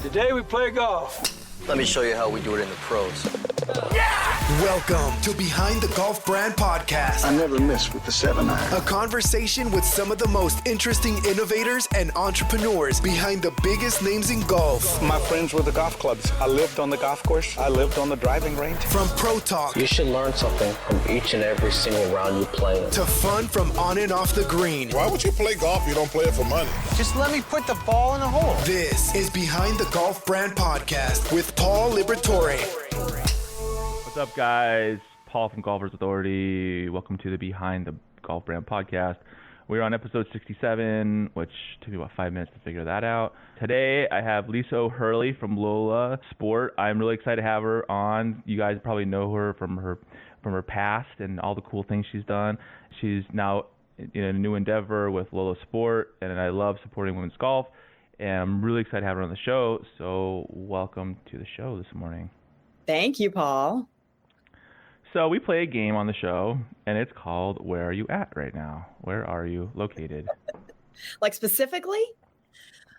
Today we play golf. Let me show you how we do it in the pros. Welcome to Behind the Golf Brand Podcast. I never miss with the 7-iron. A conversation with some of the most interesting innovators and entrepreneurs behind the biggest names in golf. My friends with the golf clubs. I lived on the golf course. I lived on the driving range. From pro talk You should learn something from each and every single round you play. to fun from on and off the green. Why would you play golf if you don't play it for money? Just let me put the ball in the hole. This is Behind the Golf Brand Podcast with Paul Liberatore. What's up, guys? Paul from Golfers Authority. Welcome to the Behind the Golf Brand Podcast. We're on episode 67, which took me about 5 minutes to figure that out. Today, I have Lisa O'Hurley from LOHLA Sport. I'm really excited to have her on. You guys probably know her from her past and all the cool things she's done. She's now in a new endeavor with LOHLA Sport, and I love supporting women's golf. And I'm really excited to have her on the show. So welcome to the show this morning. Thank you, Paul. So we play a game on the show, and it's called Where Are You At Right Now? Where are you located? Like specifically?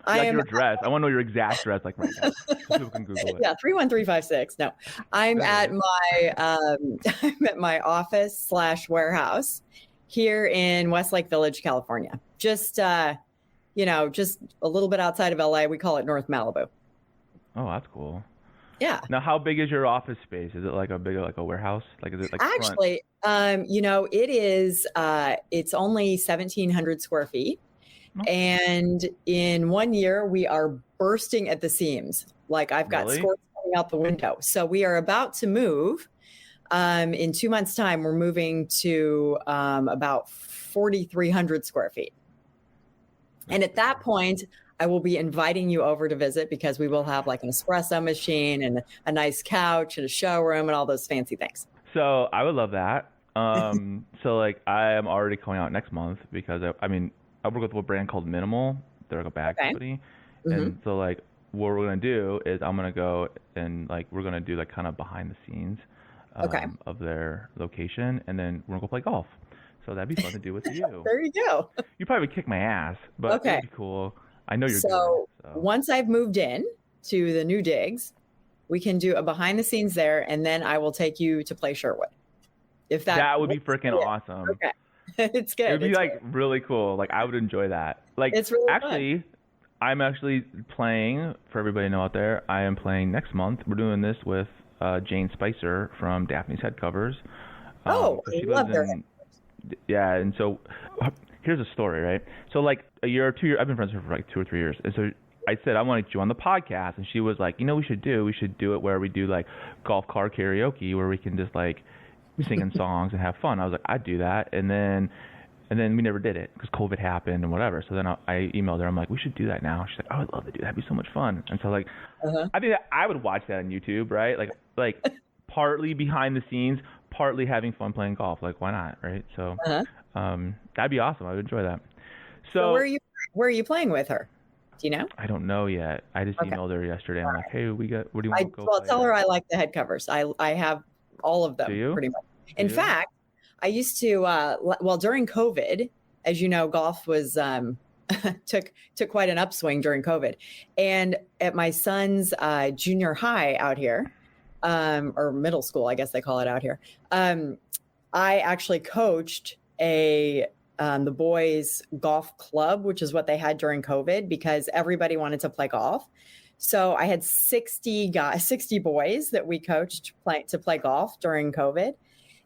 Like your address. I want to know your exact address, like right now. So people can Google it. Yeah, 31356. No, I'm at my I'm at my office / warehouse here in Westlake Village, California. Just just a little bit outside of LA. We call it North Malibu. Oh, that's cool. Yeah. Now, how big is your office space? Is it like a big, like a warehouse? Like, is it like Actually, it is. It's only 1,700 square feet, and in 1 year we are bursting at the seams. Like I've got squirts coming out the window. So we are about to move. In 2 months' time, we're moving to about 4,300 square feet, and at that point, I will be inviting you over to visit because we will have like an espresso machine and a nice couch and a showroom and all those fancy things. So I would love that. So like I am already going out next month because I work with a brand called Minimal. They're like a bag company. Mm-hmm. And so like what we're going to do is I'm going to go and like we're going to do like kind of behind the scenes of their location. And then we're going to go play golf. So that'd be fun to do with you. There you go. You probably would kick my ass, but that'd be cool. I know you're good. So once I've moved in to the new digs, we can do a behind the scenes there, and then I will take you to play Sherwood. If that would be freaking awesome. Okay, it's good. It would be really cool. Like I would enjoy that. Like it's really fun. I'm actually playing for everybody to know out there. I am playing next month. We're doing this with Jane Spicer from Daphne's Head Covers. I love their head covers. Yeah, and so. Here's a story, right? So like a year or 2 years, I've been friends with her for like 2 or 3 years. And so I said, I want to get you on the podcast. And she was like, we should do it where we do like golf car karaoke where we can just like singing songs and have fun. I was like, I'd do that. And then we never did it because COVID happened and whatever. So then I emailed her. I'm like, we should do that now. She's like, I would love to do that. That'd be so much fun. And so like, I think that I would watch that on YouTube, right? Like partly behind the scenes, partly having fun playing golf. Like, why not, right? So that'd be awesome. I would enjoy that. So where are you playing with her? Do you know? I don't know yet. I just emailed her yesterday. I'm like, hey, what do you want to go Well, play tell at? her I like the head covers. I have all of them. Do you? Pretty much. In fact, I used to, during COVID, as you know, golf was, took quite an upswing during COVID. And at my son's junior high out here, or middle school, I guess they call it out here, I actually coached the boys golf club, which is what they had during COVID because everybody wanted to play golf. So I had 60 boys that we coached to play golf during COVID.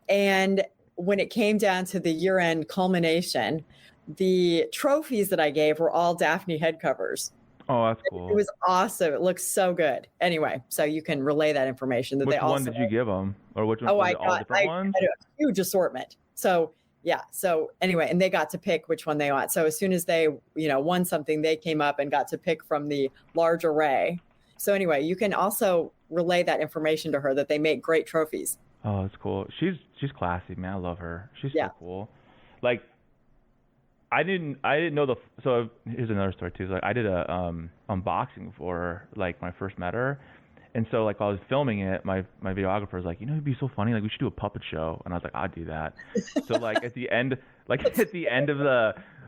And when it came down to the year-end culmination, the trophies that I gave were all Daphne head covers. Oh, that's cool. It was awesome. It looks so good. Anyway, so you can relay that information. Which one did you give them? Or which one? Oh, all different ones? I had a huge assortment. So yeah. So anyway, and they got to pick which one they want. So as soon as they, won something, they came up and got to pick from the large array. So anyway, you can also relay that information to her that they make great trophies. Oh, that's cool. She's classy, man. I love her. She's so cool. Like, I didn't know so here's another story too. Like I did a unboxing for her, like when I first met her. And so like while I was filming it, my videographer was like, it'd be so funny, like we should do a puppet show. And I was like, I'd do that. So like at the end of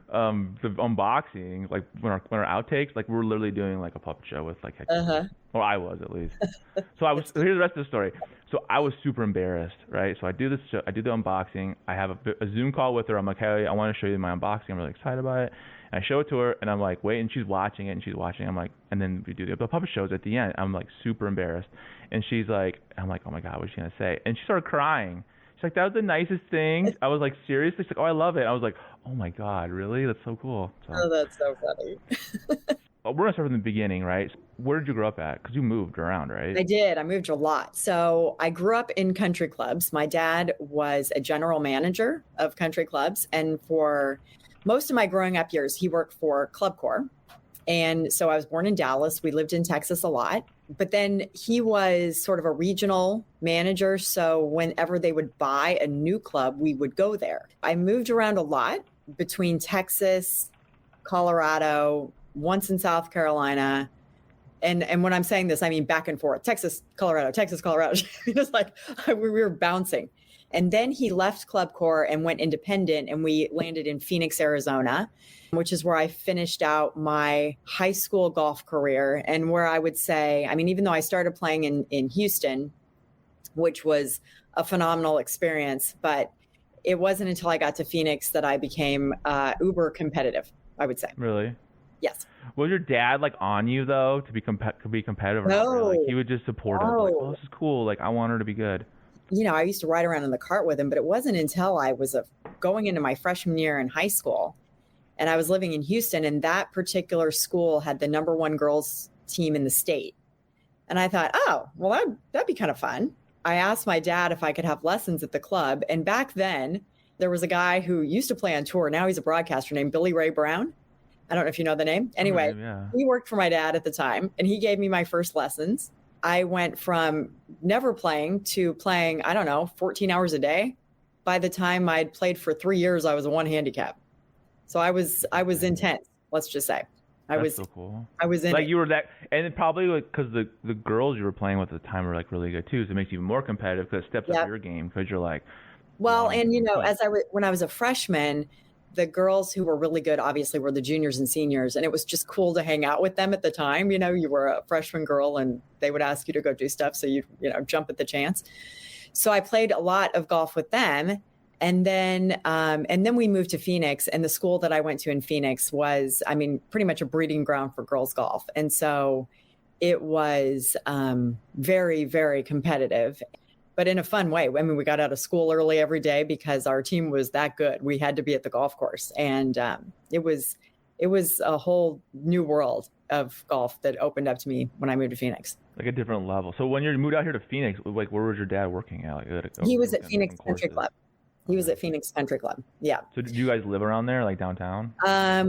the unboxing, like when our outtakes, like we're literally doing like a puppet show with like or I was at least. So here's the rest of the story. So I was super embarrassed, right? So I do this show, I do the unboxing. I have a Zoom call with her. I'm like, hey, I want to show you my unboxing. I'm really excited about it. And I show it to her, and I'm like, wait, and she's watching it, I'm like, and then we do the puppet shows at the end. I'm like super embarrassed, and she's like, I'm like, oh my god, what's she gonna say? And she started crying. She's like, that was the nicest thing. I was like, seriously? She's like, oh, I love it. I was like, oh my god, really? That's so cool. So, Oh, that's so funny. we're gonna start from the beginning, right? Where did you grow up at? Because you moved around, right? I did. I moved a lot. So I grew up in country clubs. My dad was a general manager of country clubs. And for most of my growing up years, he worked for Club Corps. And so I was born in Dallas. We lived in Texas a lot. But then he was sort of a regional manager. So whenever they would buy a new club, we would go there. I moved around a lot between Texas, Colorado, once in South Carolina. And when I'm saying this, I mean back and forth, Texas, Colorado. It's like we were bouncing. And then he left Club Corps and went independent, and we landed in Phoenix, Arizona, which is where I finished out my high school golf career. And where I would say, I mean, even though I started playing in Houston, which was a phenomenal experience, but it wasn't until I got to Phoenix that I became uber competitive, I would say. Really? Yes. Was your dad like on you though to be competitive? Or No. not really? Like he would just support us. Like, oh, this is cool. Like I want her to be good. You know, I used to ride around in the cart with him, but it wasn't until I was going into my freshman year in high school, and I was living in Houston, and that particular school had the #1 girls team in the state. And I thought, oh, well, that'd be kind of fun. I asked my dad if I could have lessons at the club. And back then there was a guy who used to play on tour. Now he's a broadcaster named Billy Ray Brown. I don't know if you know the name. Anyway, He worked for my dad at the time, and he gave me my first lessons. I went from never playing to playing, 14 hours a day. By the time I'd played for 3 years, I was a 1 handicap. So I was intense, let's just say. That's so cool. I was in like it. you were that, and it probably because the girls you were playing with at the time were like really good too, so it makes you even more competitive because it steps up your game because you're like. Well, and when I was a freshman, the girls who were really good obviously were the juniors and seniors, and it was just cool to hang out with them at the time. You know, you were a freshman girl and they would ask you to go do stuff, so you jump at the chance. So I played a lot of golf with them, and then we moved to Phoenix, and the school that I went to in Phoenix was, pretty much a breeding ground for girls golf. And so it was very, very competitive, but in a fun way. I mean, we got out of school early every day because our team was that good. We had to be at the golf course. And it was a whole new world of golf that opened up to me when I moved to Phoenix. Like a different level. So when you moved out here to Phoenix, like where was your dad working at? He was at Phoenix Country Club. He was at Phoenix Country Club. Yeah. So did you guys live around there, like downtown?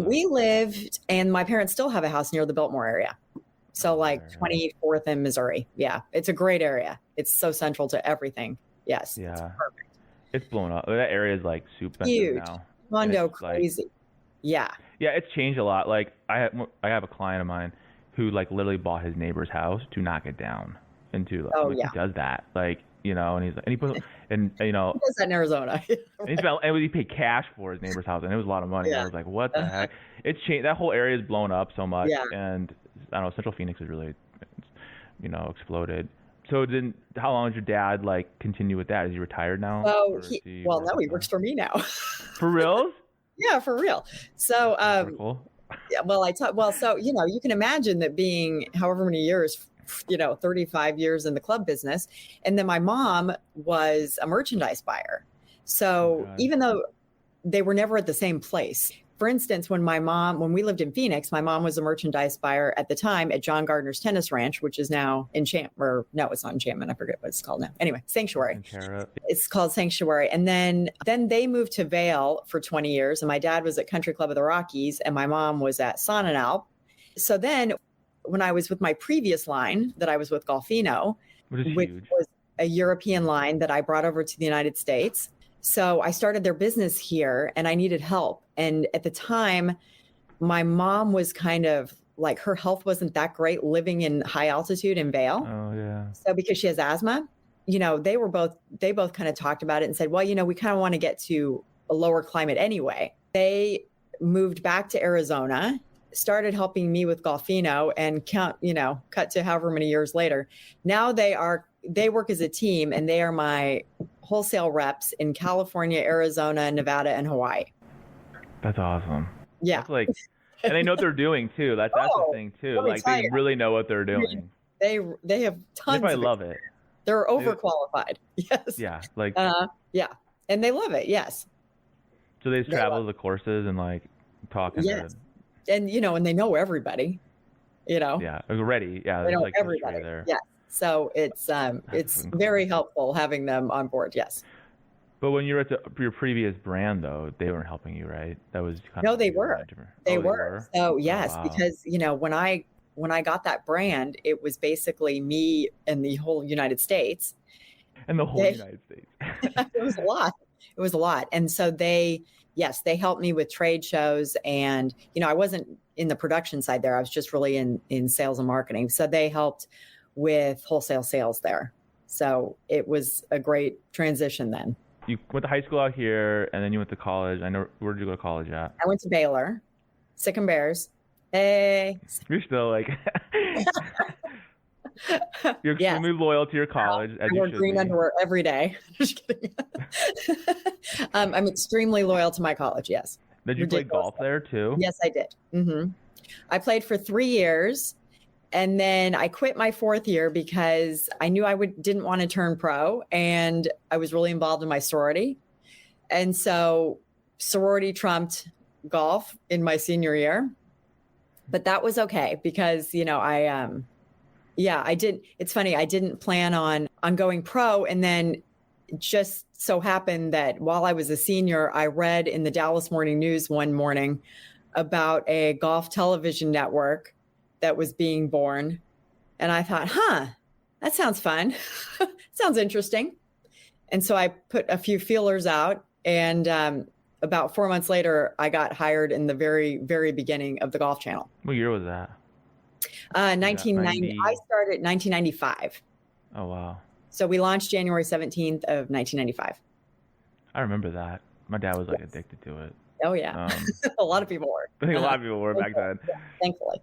We lived, and my parents still have a house near the Biltmore area. So like 24th and Missouri. Yeah. It's a great area. It's so central to everything. Yes. Yeah. It's perfect. It's blown up. That area is like super huge now. Condo crazy. Like, yeah. Yeah. It's changed a lot. Like I have a client of mine who like literally bought his neighbor's house to knock it down into like, he does that. Like, and he's like, and he put, and he does that in Arizona. and he paid cash for his neighbor's house, and it was a lot of money. I was like, what the heck? It's changed. That whole area is blown up so much, and I don't know. Central Phoenix is really, exploded. So then, how long did your dad like continue with that? Is he retired now? Oh, no, he works for me now. For real? Yeah, for real. So, cool. Yeah, well, so you can imagine that being however many years. 35 years in the club business. And then my mom was a merchandise buyer. So even though they were never at the same place, for instance, when we lived in Phoenix, my mom was a merchandise buyer at the time at John Gardner's Tennis Ranch, which is now no, it's not Enchantment. I forget what it's called now. Anyway, Sanctuary. It's called Sanctuary. And then they moved to Vail for 20 years. And my dad was at Country Club of the Rockies and my mom was at Sonnenalp. So then when I was with my previous line that I was with GOLFINO, which was a European line that I brought over to the United States. So I started their business here and I needed help. And at the time, my mom was kind of like, her health wasn't that great living in high altitude in Vail. Oh, yeah. So because she has asthma, they both kind of talked about it and said, well, we kind of want to get to a lower climate anyway. They moved back to Arizona, started helping me with GOLFINO, and cut to however many years later. Now they work as a team, and they are my wholesale reps in California, Arizona, Nevada, and Hawaii. That's awesome. Yeah. That's like, and they know what they're doing too. That's the thing too. Like they really know what they're doing. They have tons. I love it. They're overqualified. Yes. Yeah. Like. Yeah, and they love it. Yes. So they just travel to the courses and like talk. Yes. And and they know everybody. Yeah. Already. Yeah. They know like everybody. there. Yeah. So it's very helpful having them on board. Yes. But when you were at your previous brand, though, they weren't helping you, right? That was kind no, of they were. They were. So yes, wow. Because when I got that brand, it was basically me and the whole United States. And the whole United States. It was a lot. It was a lot. And so they helped me with trade shows, and I wasn't in the production side there. I was just really in sales and marketing. So they helped with wholesale sales there. So it was a great transition then. You went to high school out here, and then you went to college. I know. Where did you go to college at? I went to Baylor, Sick and Bears. Hey. You're still like. You're extremely loyal to your college. I wear green underwear every day. Just kidding. I'm extremely loyal to my college. Yes. Did you play golf there too? Yes, I did. Mm-hmm. I played for 3 years. And then I quit my 4th year because I knew I didn't want to turn pro, and I was really involved in my sorority. And so sorority trumped golf in my senior year. But that was okay because, I did. It's funny. I didn't plan on going pro. And then it just so happened that while I was a senior, I read in the Dallas Morning News one morning about a golf television network that was being born. And I thought, that sounds fun. Sounds interesting. And so I put a few feelers out, and about 4 months later, I got hired in the very, very beginning of the Golf Channel. What year was that? 1990. I started 1995. Oh, wow. So we launched January 17th of 1995. I remember that. My dad was like addicted to it. Oh, yeah. A lot of people were. I think a lot of people were back then. Yeah, thankfully.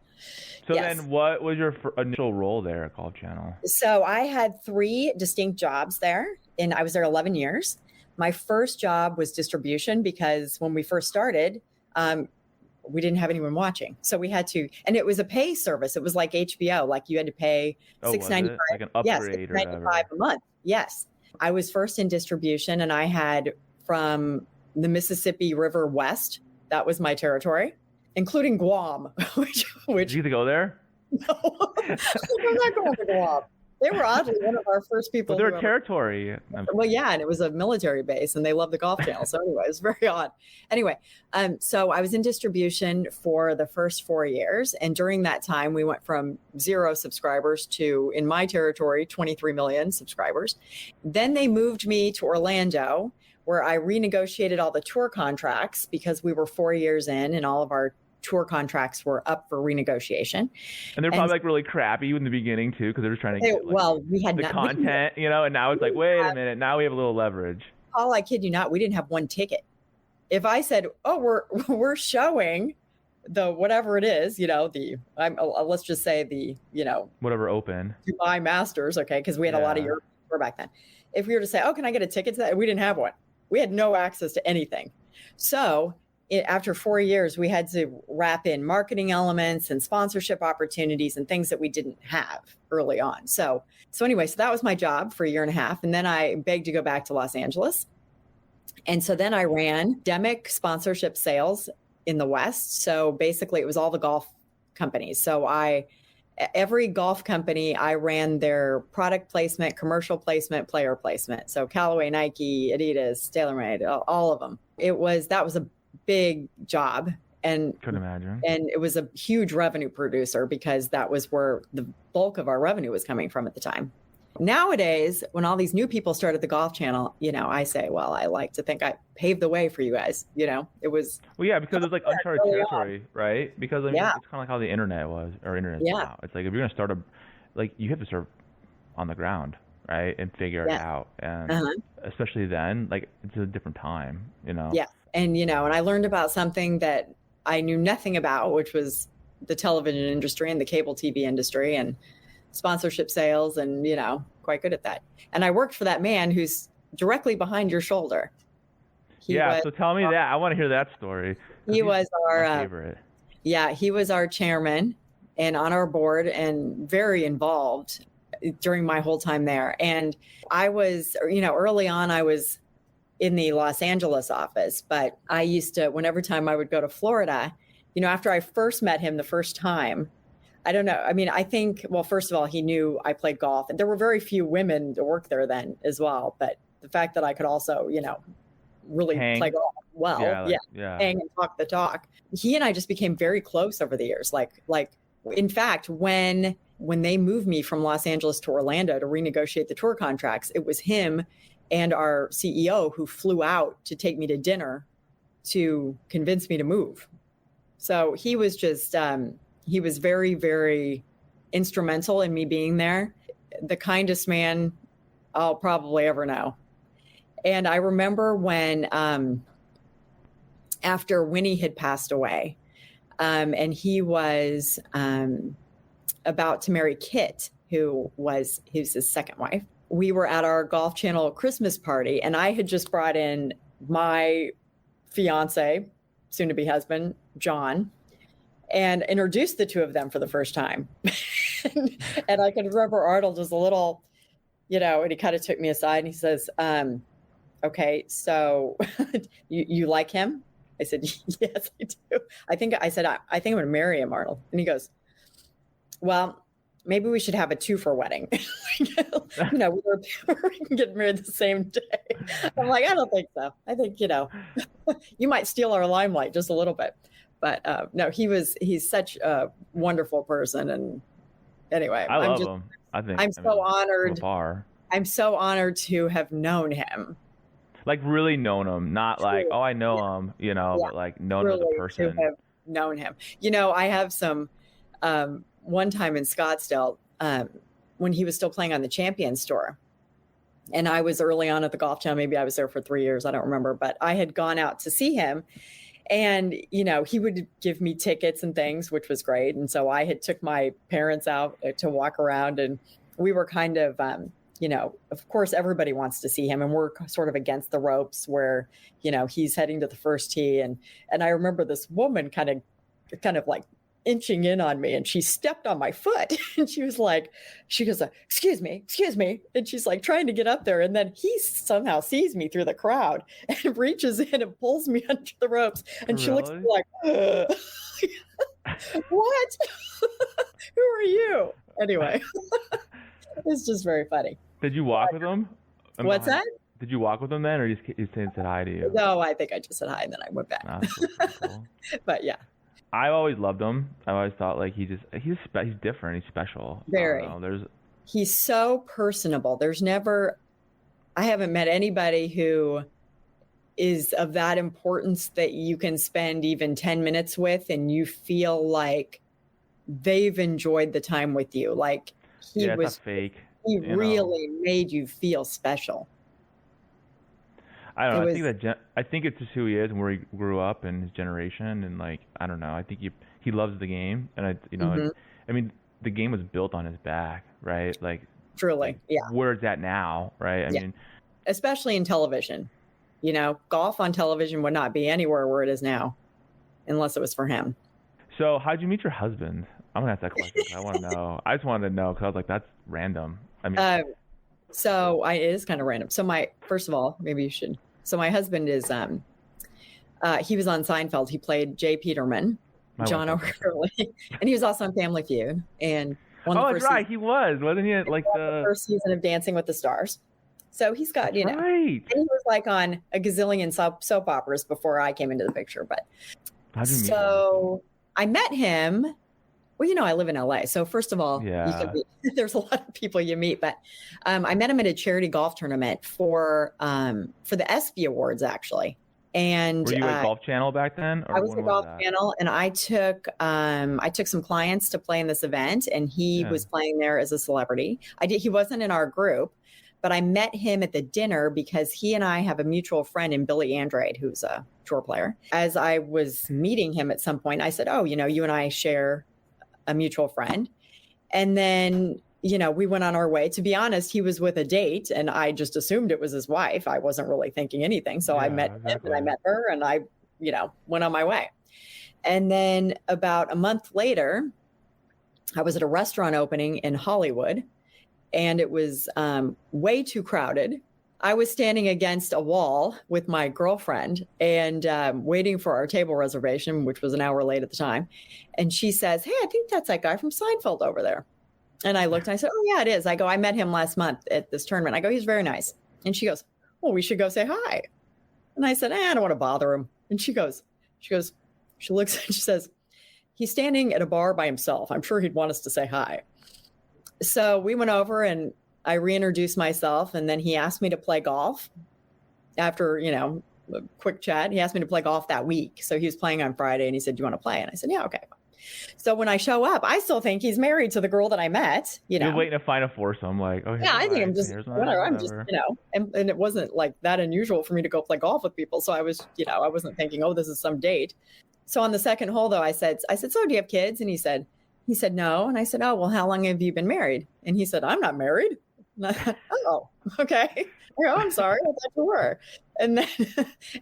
So then what was your initial role there at Golf Channel? So I had 3 distinct jobs there, and I was there 11 years. My first job was distribution because when we first started, we didn't have anyone watching. So we had to, and it was a pay service. It was like HBO, like you had to pay $6.95. Like an upgrade or whatever. $6.95 a month. Yes. I was first in distribution, and I had from the Mississippi River West, that was my territory, including Guam, which Did you get to go there? No, I'm not going to Guam. They were oddly one of our first people. But they're a territory. Well, yeah, and it was a military base, and they loved the Golf Channel. So anyway, it was very odd. Anyway, so I was in distribution for the first 4 years, and during that time, we went from 0 subscribers to, in my territory, 23 million subscribers. Then they moved me to Orlando, where I renegotiated all the tour contracts because we were 4 years in, and all of our tour contracts were up for renegotiation. And they're probably like really crappy in the beginning too, because they're just trying to get we had the content, and now it's like, wait a minute, now we have a little leverage. Paul, I kid you not, we didn't have one ticket. If I said, oh, we're showing the whatever it is, let's just say the, whatever open Dubai Masters, okay, because we had a lot of European tour back then. If we were to say, oh, can I get a ticket to that? We didn't have one. We had no access to anything. So after 4 years, we had to wrap in marketing elements and sponsorship opportunities and things that we didn't have early on. So anyway, so that was my job for a year and a half. And then I begged to go back to Los Angeles. And so then I ran endemic sponsorship sales in the West. So basically it was all the golf companies. So every golf company, I ran their product placement, commercial placement, player placement. So Callaway, Nike, Adidas, TaylorMade, all of them. That was a big job, and could imagine. And it was a huge revenue producer because that was where the bulk of our revenue was coming from at the time. Nowadays, when all these new people started the Golf Channel, I say, well, I like to think I paved the way for you guys. It was because it's like uncharted territory, right? Because it's kind of like how the internet was, or internet is now. It's like if you're gonna start you have to start on the ground, right, and figure it out, and especially then, like it's a different time, Yeah. And, and I learned about something that I knew nothing about, which was the television industry and the cable TV industry and sponsorship sales, and, you know, quite good at that. And I worked for that man who's directly behind your shoulder. So tell me that. I want to hear that story. He was our favorite. Yeah, he was our chairman and on our board and very involved during my whole time there. And I was, you know, early on, I was in the Los Angeles office, but I used to, whenever time I would go to Florida, you know, after I first met him the first time, I don't know. I mean, I think, well, first of all, he knew I played golf, and there were very few women to work there then as well. But the fact that I could also, you know, really play golf well, hang and talk the talk. He and I just became very close over the years. Like in fact, when they moved me from Los Angeles to Orlando to renegotiate the tour contracts, it was him and our CEO who flew out to take me to dinner to convince me to move. So he was just, he was very, very instrumental in me being there. The kindest man I'll probably ever know. And I remember when, after Winnie had passed away, and he was about to marry Kit, who was his second wife, we were at our Golf Channel Christmas party, and I had just brought in my fiance, soon to be husband, John, and introduced the two of them for the first time. And I can remember Arnold was a little, you know, and he kind of took me aside and he says, okay, so you like him? I said, yes, I do. I think I'm going to marry him, Arnold. And he goes, well, maybe we should have a 2-for wedding. You know, we can get married the same day. I'm like, I don't think so. I think, you know, you might steal our limelight just a little bit. But no, he's such a wonderful person. And anyway, I love him. I'm so honored. So far. I'm so honored to have known him. Like really known him, not like, oh, I know him, you know, but like known really him as a person. To have known him. You know, I have some, one time in Scottsdale, when he was still playing on the Champions Tour, and I was early on at the Golf Channel, maybe I was there for 3 years, I don't remember, but I had gone out to see him, and, you know, he would give me tickets and things, which was great. And so I had took my parents out to walk around, and we were kind of, you know, of course, everybody wants to see him, and we're sort of against the ropes where, you know, he's heading to the first tee. And I remember this woman kind of like inching in on me, and she stepped on my foot, and she goes, excuse me. And she's like trying to get up there. And then he somehow sees me through the crowd and reaches in and pulls me under the ropes. And she looks at me like, what? Who are you? Anyway, it's just very funny. Did you walk with him? What's that? Did you walk with him then, or you said hi to you? No, I think I just said hi and then I went back. Cool. But yeah. I always loved him. I always thought like he's different. He's special. Very. He's so personable. I haven't met anybody who is of that importance that you can spend even 10 minutes with and you feel like they've enjoyed the time with you. Like he was not fake. He really made you feel special. I don't know. I think it's just who he is and where he grew up and his generation, and like I don't know. I think he loves the game, and I mean the game was built on his back, right? Like truly, yeah. Where it's at now, right? I mean, especially in television, you know, golf on television would not be anywhere where it is now, unless it was for him. So how'd you meet your husband? I'm gonna ask that question. I want to know. I just wanted to know because I was like, that's random. I mean. It is kind of random. So first of all, maybe you should. So my husband is, he was on Seinfeld. He played Jay Peterman, John O'Hurley, and he was also on Family Feud. And that's right. He wasn't he? Like the first season of Dancing with the Stars. So he's got, right. And he was like on a gazillion soap operas before I came into the picture. But how'd you meet him? I met him. Well, I live in LA. So first of all, there's a lot of people you meet, but I met him at a charity golf tournament for the ESPY Awards, actually. And were you at Golf Channel back then? Or I was at Golf Channel, and I took some clients to play in this event, and he was playing there as a celebrity. He wasn't in our group, but I met him at the dinner because he and I have a mutual friend in Billy Andrade, who's a tour player. As I was meeting him at some point, I said, oh, you and I share a mutual friend. And then, we went on our way. To be honest, he was with a date and I just assumed it was his wife. I wasn't really thinking anything. So I met him and I met her and I, went on my way. And then about a month later, I was at a restaurant opening in Hollywood and it was way too crowded. I was standing against a wall with my girlfriend and waiting for our table reservation, which was an hour late at the time. And she says, hey, I think that's that guy from Seinfeld over there. And I looked and I said, oh, yeah, it is. I go, I met him last month at this tournament. I go, he's very nice. And she goes, well, we should go say hi. And I said, I don't want to bother him. And she looks and she says, he's standing at a bar by himself. I'm sure he'd want us to say hi. So we went over and I reintroduced myself. And then he asked me to play golf after, a quick chat. He asked me to play golf that week. So he was playing on Friday and he said, do you want to play? And I said, yeah, okay. So when I show up, I still think he's married to the girl that I met, You're waiting to find a foursome. Like, oh, yeah, I think I'm just, whatever. I'm just, and it wasn't like that unusual for me to go play golf with people. So I was, I wasn't thinking, oh, this is some date. So on the second hole, though, I said, so do you have kids? And he said, no. And I said, oh, well, how long have you been married? And he said, I'm not married. And I thought, oh, okay. I go, I'm sorry. I thought you were. And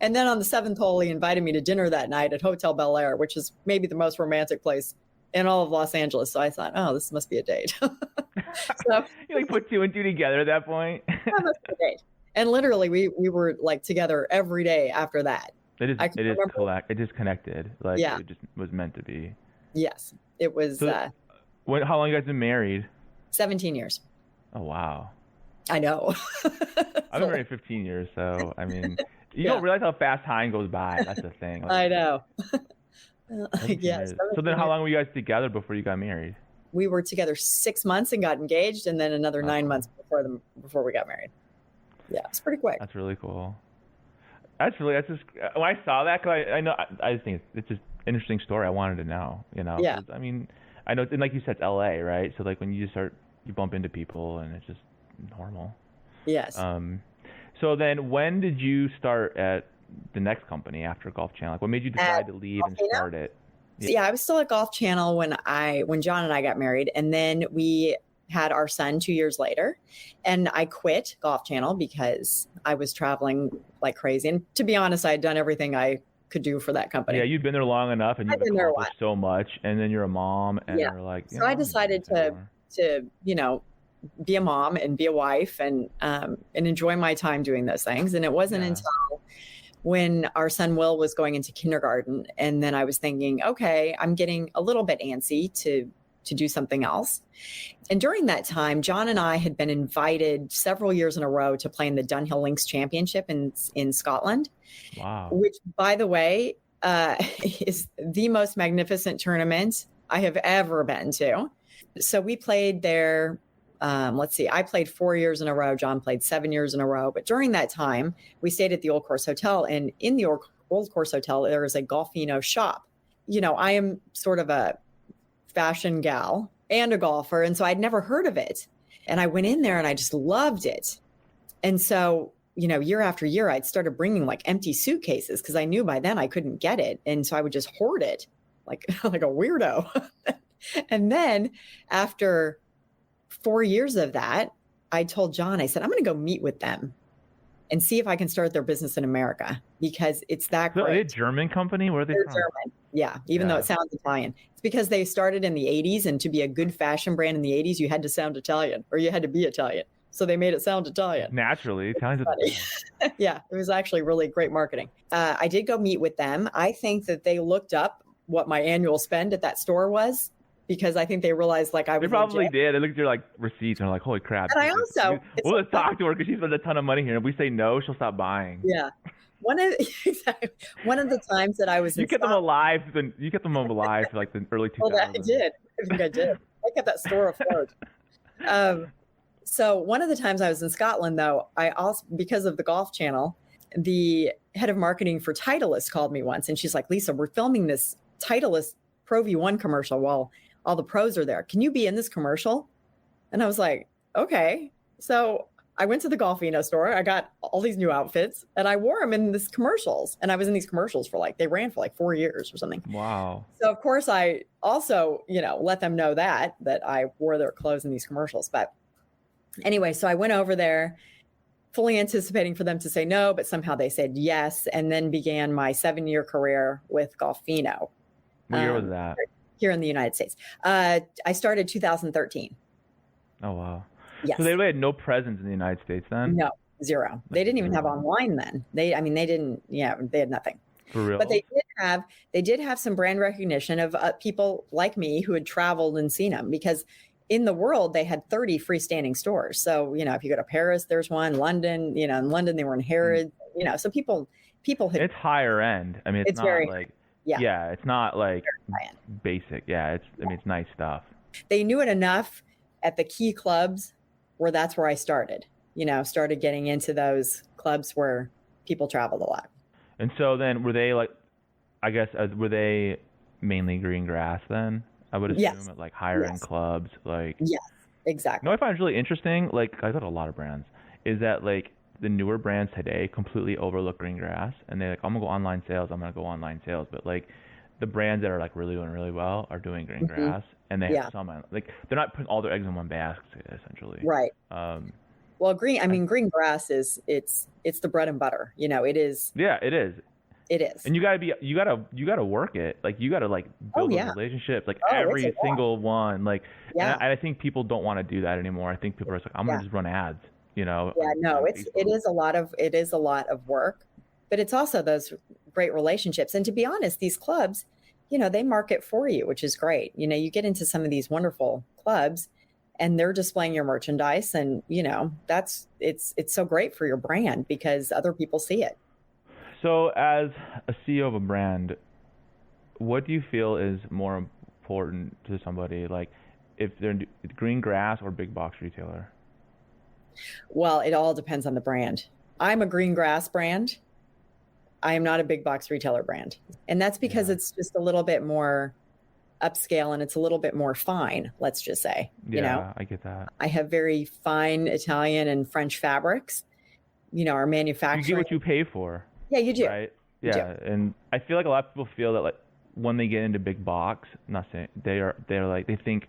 then on the seventh hole, he invited me to dinner that night at Hotel Bel Air, which is maybe the most romantic place in all of Los Angeles. So I thought, oh, this must be a date. So you put two and two together at that point. That must be a date. And literally, we were like together every day after that. It is connected. Like it just was meant to be. Yes, it was. So, how long you guys been married? 17 years. Oh wow. I know. I've been married 15 years, so I mean, you don't realize how fast time goes by. That's the thing. Like, I know. Yes. So then, how long were you guys together before you got married? We were together 6 months and got engaged, and then another 9 months before we got married. Yeah, it's pretty quick. That's really cool. That's just when I saw that, because I know I just think it's just an interesting story. I wanted to know, Yeah. I mean, I know, and like you said, it's LA, right? So like when you bump into people, and it's just normal. Yes. So then, when did you start at the next company after Golf Channel? Like, what made you decide to leave and start it? Yeah, I was still at Golf Channel when John and I got married, and then we had our son 2 years later, and I quit Golf Channel because I was traveling like crazy. And to be honest, I had done everything I could do for that company. Yeah, you've been there long enough, and you've accomplished so much, and then you're a mom, and you're like. So I decided to be a mom and be a wife and enjoy my time doing those things. And it wasn't until when our son Will was going into kindergarten, and then I was thinking, okay, I'm getting a little bit antsy to do something else. And during that time, John and I had been invited several years in a row to play in the Dunhill Links Championship in Scotland. Wow. Which, by the way, is the most magnificent tournament I have ever been to. So we played there. I played 4 years in a row. John played 7 years in a row. But during that time, we stayed at the Old Course Hotel. And in the Old Course Hotel, there is a GOLFINO shop. I am sort of a fashion gal and a golfer. And so I'd never heard of it. And I went in there and I just loved it. And so, year after year, I'd started bringing like empty suitcases because I knew by then I couldn't get it. And so I would just hoard it like a weirdo. And then after 4 years of that, I told John, I said, I'm going to go meet with them and see if I can start their business in America because it's that great. Are they a German company? Where are they from? German. Yeah, even though it sounds Italian. It's because they started in the 80s, and to be a good fashion brand in the 80s, you had to sound Italian or you had to be Italian. So they made it sound Italian. Naturally. Italians. Yeah, it was actually really great marketing. I did go meet with them. I think that they looked up what my annual spend at that store was, because I think they realized I was. They probably did. They looked at your receipts and they're like, "Holy crap!" And I also, let's talk to her because she spends a ton of money here. If we say no, she'll stop buying. Yeah, one of the times that I was. You kept them alive. You kept them alive for the early 2000s. Well, I did. I think I did. I kept that store afloat. So one of the times I was in Scotland, though, I also, because of the Golf Channel, the head of marketing for Titleist called me once, and she's like, "Lisa, we're filming this Titleist Pro V1 commercial while all the pros are there. Can you be in this commercial?" And I was like, okay. So I went to the GOLFINO store. I got all these new outfits and I wore them in these commercials. And I was in these commercials they ran for like 4 years or something. Wow. So of course I also, let them know that I wore their clothes in these commercials. But anyway, so I went over there fully anticipating for them to say no, but somehow they said yes. And then began my 7-year career with GOLFINO. What year was that? Here in the United States. I started 2013. Oh, wow. Yes. So they really had no presence in the United States then? No, zero. They didn't even have online then. They had nothing. For real? But they did have some brand recognition of people like me who had traveled and seen them, because in the world they had 30 freestanding stores. So, if you go to Paris, there's one. London, in London they were in Harrods, so people had. It's higher end. I mean, it's not very, like, yeah, it's not like basic. Yeah, it's nice stuff. They knew it enough at the key clubs where that's where I started, started getting into those clubs where people traveled a lot. And so then were they were they mainly green grass then? I would assume at like higher end clubs, like. Yes, exactly. I find really interesting, like I got a lot of brands, is that like the newer brands today completely overlook green grass and they're like, I'm gonna go online sales, but like the brands that are like really doing really well are doing green grass, and they have some like they're not putting all their eggs in one basket essentially. Right. Well, green grass is it's the bread and butter. It is. Yeah, it is. It is. And you gotta work it. Like you gotta like build those relationships. Like every single one. Like and I think people don't want to do that anymore. I think people are just like, I'm gonna just run ads. Yeah, no, it is a lot of work, but it's also those great relationships. And to be honest, these clubs, they market for you, which is great. You get into some of these wonderful clubs and they're displaying your merchandise, and it's so great for your brand because other people see it. So as a CEO of a brand, what do you feel is more important to somebody, like if they're green grass or big box retailer? Well, it all depends on the brand. I'm a green grass brand. I am not a big box retailer brand. And that's because it's just a little bit more upscale and it's a little bit more fine, let's just say. I get that. I have very fine Italian and French fabrics. Our manufacturing. You get what you pay for. Yeah, you do. Right? Yeah. And I feel like a lot of people feel that like when they get into big box, not saying they're like, they think,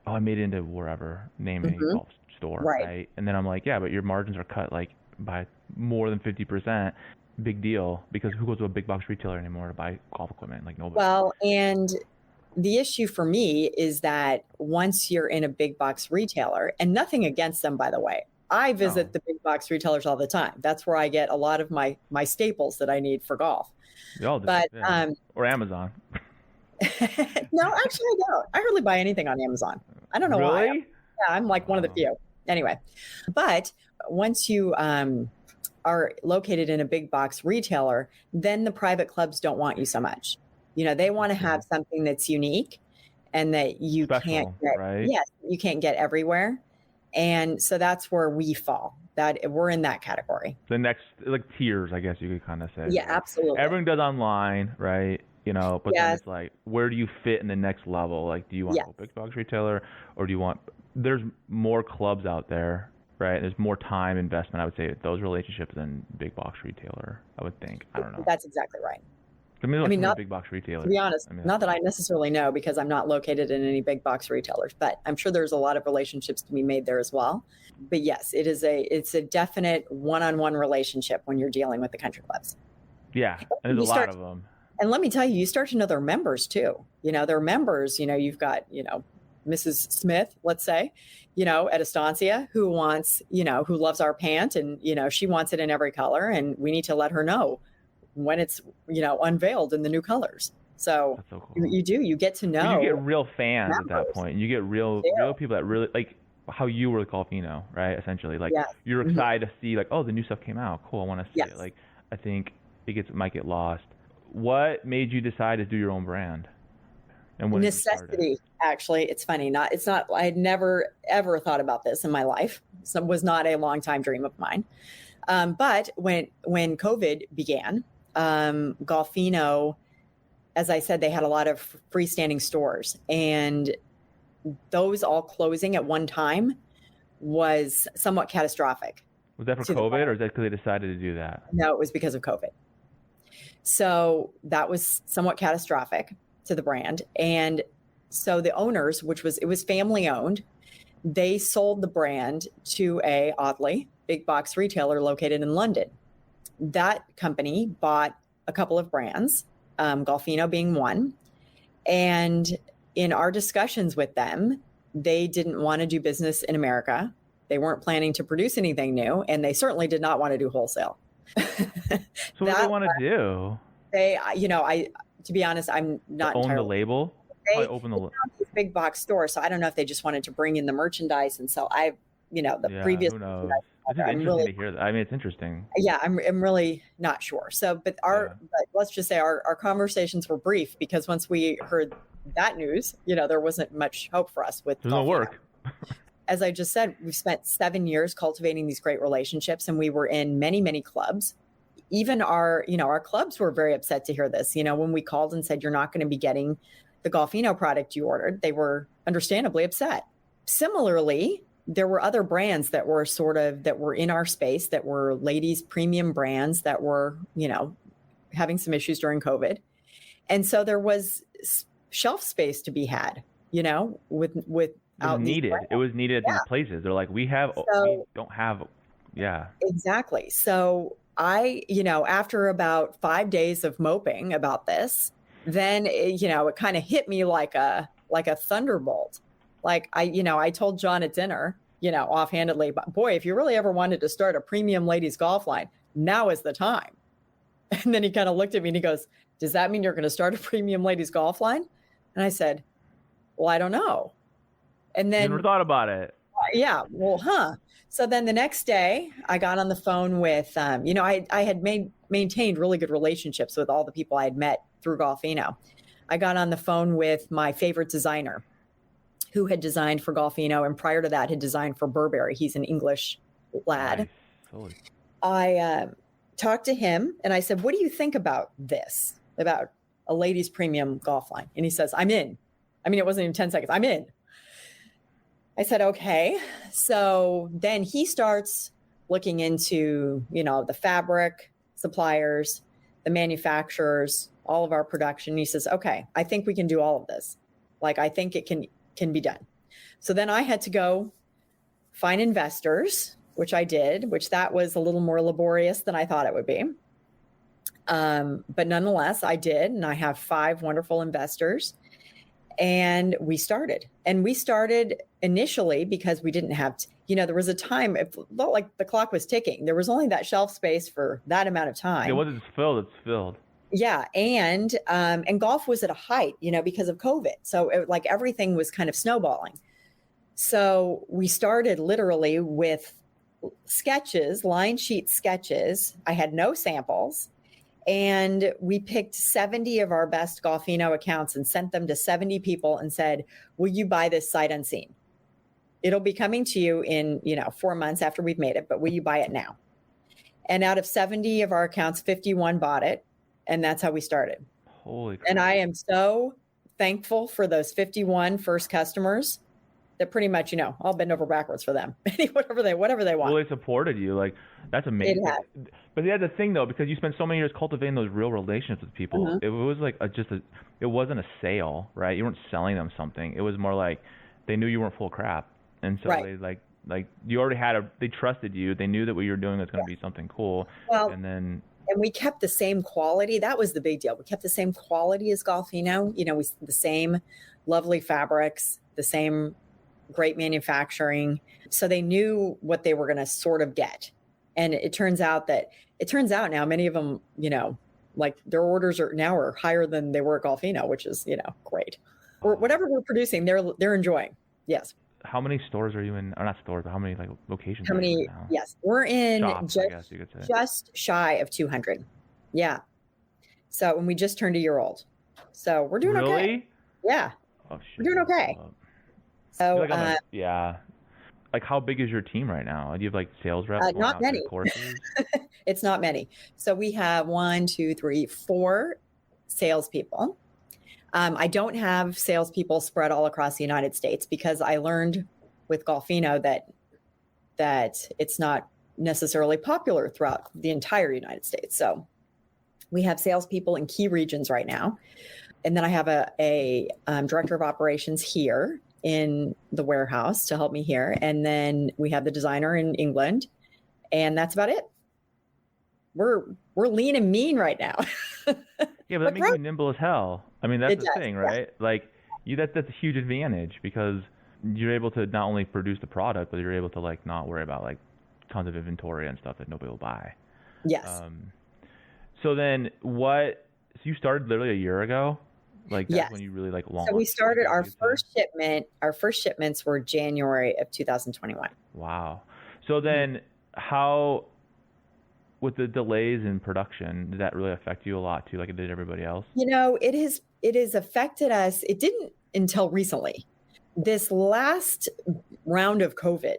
oh, I made it into wherever, name any golf store, right? And then I'm like, yeah, but your margins are cut like by more than 50%. Big deal, because who goes to a big box retailer anymore to buy golf equipment? Like nobody. Well, and the issue for me is that once you're in a big box retailer, and nothing against them, by the way, I visit the big box retailers all the time. That's where I get a lot of my staples that I need for golf. You all do, but or Amazon. No, actually I don't. I hardly buy anything on Amazon. I don't know why. Yeah, I'm like one of the few. Anyway, but once you are located in a big box retailer, then the private clubs don't want you so much. They want to have something that's unique and that you can't get. Right? Yes, you can't get everywhere. And so that's where we fall. That we're in that category. The next, like tiers, I guess you could kind of say. Yeah, absolutely. Everyone does online, right? But then it's like, where do you fit in the next level? Like, do you want to go big box retailer, or do you want? There's more clubs out there, right? There's more time investment, I would say, those relationships than big box retailer. I would think. I don't know. That's exactly right. I mean, not big box retailer. To be honest, not that I necessarily know, because I'm not located in any big box retailers, but I'm sure there's a lot of relationships to be made there as well. But yes, it's a definite one-on-one relationship when you're dealing with the country clubs. Yeah, and there's a lot of them. And let me tell you, you start to know their members too. Their members, you've got, Mrs. Smith, let's say, at Estancia, who wants, who loves our pant, and, she wants it in every color, and we need to let her know when it's, unveiled in the new colors. So, cool. You get to know. You get real fans members. At that point. You get real people that really, like how you were with GOLFINO, right? Essentially, like you're excited to see, like, oh, the new stuff came out. Cool, I want to see it. Like, I think might get lost. What made you decide to do your own brand? And when necessity, actually. It's funny. I had never ever thought about this in my life. So it was not a long time dream of mine. But when COVID began, GOLFINO, as I said, they had a lot of freestanding stores, and those all closing at one time was somewhat catastrophic. Was that for COVID, or is that because they decided to do that? No, it was because of COVID. So that was somewhat catastrophic to the brand. And so the owners, it was family owned, they sold the brand to a, oddly, big box retailer located in London. That company bought a couple of brands, GOLFINO being one. And in our discussions with them, they didn't want to do business in America. They weren't planning to produce anything new, and they certainly did not want to do wholesale. So what do they want to do? They, to be honest, I'm not own entirely. The label? They open the big box store, so I don't know if they just wanted to bring in the merchandise and sell. Previous. Who knows? It's interesting to hear that. I mean, it's interesting. Yeah, I'm really not sure. So, but let's just say our conversations were brief, because once we heard that news, there wasn't much hope for us with. There's no work. As I just said, we've spent 7 years cultivating these great relationships, and we were in many, many clubs. Even our clubs were very upset to hear this. when we called and said, you're not going to be getting the GOLFINO product you ordered, they were understandably upset. Similarly, there were other brands that were in our space, that were ladies premium brands that were, having some issues during COVID. And so there was shelf space to be had, with it was needed at these places. They're like, we don't have. Yeah, exactly. So I, after about 5 days of moping about this, then, it kind of hit me like a thunderbolt. Like I told John at dinner, offhandedly, boy, if you really ever wanted to start a premium ladies golf line, now is the time. And then he kind of looked at me and he goes, does that mean you're going to start a premium ladies golf line? And I said, well, I don't know. And then never thought about it. Yeah. Well, So then the next day I got on the phone with, I had maintained really good relationships with all the people I had met through GOLFINO. I got on the phone with my favorite designer, who had designed for GOLFINO, and prior to that had designed for Burberry. He's an English lad. Nice. Totally. I talked to him and I said, what do you think about this, about a ladies premium golf line? And he says, I'm in. I mean, it wasn't even 10 seconds. I'm in. I said, okay. So then he starts looking into, the fabric suppliers, the manufacturers, all of our production. He says, okay, I think we can do all of this. Like, I think it can be done. So then I had to go find investors, which I did, which that was a little more laborious than I thought it would be. But nonetheless, I did. And I have 5 wonderful investors. And we started. And we started initially because we didn't have, there was a time, it felt like the clock was ticking. There was only that shelf space for that amount of time. Once it's filled, it's filled. Yeah. And golf was at a height, because of COVID. So everything was kind of snowballing. So we started literally with sketches, line sheet sketches. I had no samples. And we picked 70 of our best GOLFINO accounts and sent them to 70 people and said, will you buy this sight unseen? It'll be coming to you in, 4 months after we've made it, but will you buy it now? And out of 70 of our accounts, 51 bought it. And that's how we started. Holy crap. And I am so thankful for those 51 first customers that pretty much, I'll bend over backwards for them. whatever they want. Well, they supported you. Like, that's amazing. But yeah, the thing though, because you spent so many years cultivating those real relationships with people, Mm-hmm. it was like it wasn't a sale, right? You weren't selling them something. It was more like they knew you weren't full of crap. And so they like you already they trusted you. They knew that what you were doing was going to be something cool. Well, and we kept the same quality. That was the big deal. We kept the same quality as GOLFINO. The same lovely fabrics, the same great manufacturing. So they knew what they were going to sort of get. And it turns out now many of them, like their orders are higher than they were at GOLFINO, which is, great. Or whatever we're producing, they're enjoying. Yes. How many stores are you in? Or not stores, but how many locations? How many? Yes, we're in shops, I guess you could say. Just shy of 200. Yeah. So, and we just turned a year old. So we're doing okay. Really? Yeah. Oh, shit. We're doing okay. So, yeah. Like, how big is your team right now? Do you have like sales reps? Not many. It's not many. So we have 4 salespeople. I don't have salespeople spread all across the United States because I learned with GOLFINO that that it's not necessarily popular throughout the entire United States. So we have salespeople in key regions right now. And then I have a director of operations here in the warehouse to help me here. And then we have the designer in England. And that's about it. We're lean and mean right now. Yeah, but that makes you nimble as hell. I mean, that's the thing, right? Yeah. Like, that's a huge advantage because you're able to not only produce the product, but you're able to like not worry about like tons of inventory and stuff that nobody will buy. Yes. So then what? So you started literally a year ago. Like that's yes. when you really like launched. So we started our first shipment. Our first shipments were January of 2021. Wow. So then how? With the delays in production, did that really affect you a lot too, like it did everybody else? You know, it has affected us. It didn't until recently. This last round of COVID